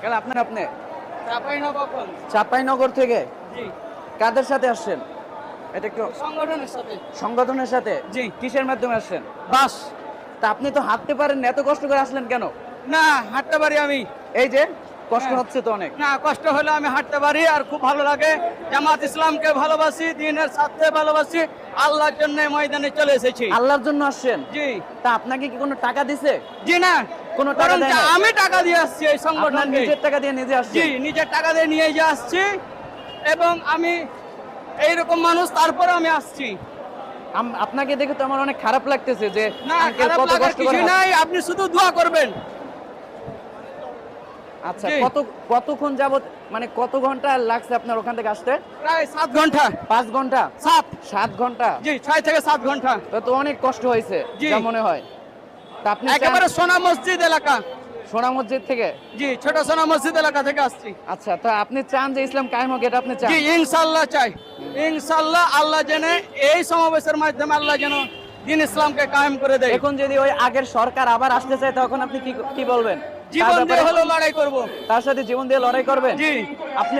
কেন আপনি চাঁপাইনবাবগঞ্জ। চাঁপাইনগর থেকে জি, কাদের সাথে আসছেন? এটা একটু সংগঠনের সাথে। সংগঠনের সাথে। জি। কিসের মাধ্যমে আসছেন? বাস। তা আপনি তো হাঁটতে পারেন না, এত কষ্ট করে আসলেন কেন? না, হাঁটতে পারি আমি। এই যে কষ্ট হ্যাঁ। হচ্ছে তো অনেক। না, কষ্ট হলে আমি হাঁটতে পারি, আর খুব ভালো লাগে। জামাত ইসলামকে ভালোবাসি, দ্বীনের সাথে ভালোবাসি, আল্লাহর জন্য ময়দানে চলে এসেছি। আল্লাহর জন্য আসছেন? জি। তা আপনাকে কি কোনো টাকা দিছে? জি না, কোনো টাকা বরং দেয় নাই? আমি টাকা দিয়ে আসছি এই আপনার সংগঠনকে। নিজের টাকা দিয়ে নিজে জি, আসছেন? নিজের টাকা দিয়ে নিয়ে যে আসছি, এবং আমি এইরকম মানুষ, তারপরে আমি আসছি। আপনাকে দেখে তো আমার অনেক খারাপ লাগতেছে যে না, আঙ্কেল খারাপ কত লাগার কষ্ট করে কিছু নাই, আপনি শুধু দোয়া করবেন। আচ্ছা, জি। কতক্ষণ যাবত, মানে কত ঘন্টা লাগছে আপনার ওখান থেকে আসতে? প্রায় 7 ঘন্টা। 5 ঘন্টা? 7। 7 ঘন্টা? জি, 6 থেকে 7 ঘন্টা। তো অনেক কষ্ট হয়েছে জি। যা মনে হয়। তা আপনি একেবারে সোনা মসজিদ এলাকা। সোনা মসজিদ থেকে? জি, ছোট সোনা মসজিদ এলাকা থেকে আসছি। আচ্ছা, তা আপনি চান যে ইসলাম কায়েম হোক, এটা আপনি চান? জি, ইনশাআল্লাহ চাই। ইনশাআল্লাহ, আল্লাহ জেনে এই সমাবেশের মাধ্যমে আল্লাহ যেন দ্বীন ইসলামকে কায়েম করে দেয়। এখন যদি ওই আগের সরকার আবার আসতে চায় তখন আপনি কি কি বলবেন? তার জীবন দিয়ে ব্যাপারে- হলেও লড়াই করব। তার সাথে জীবন দিয়ে লড়াই করবেন? জি। আপনি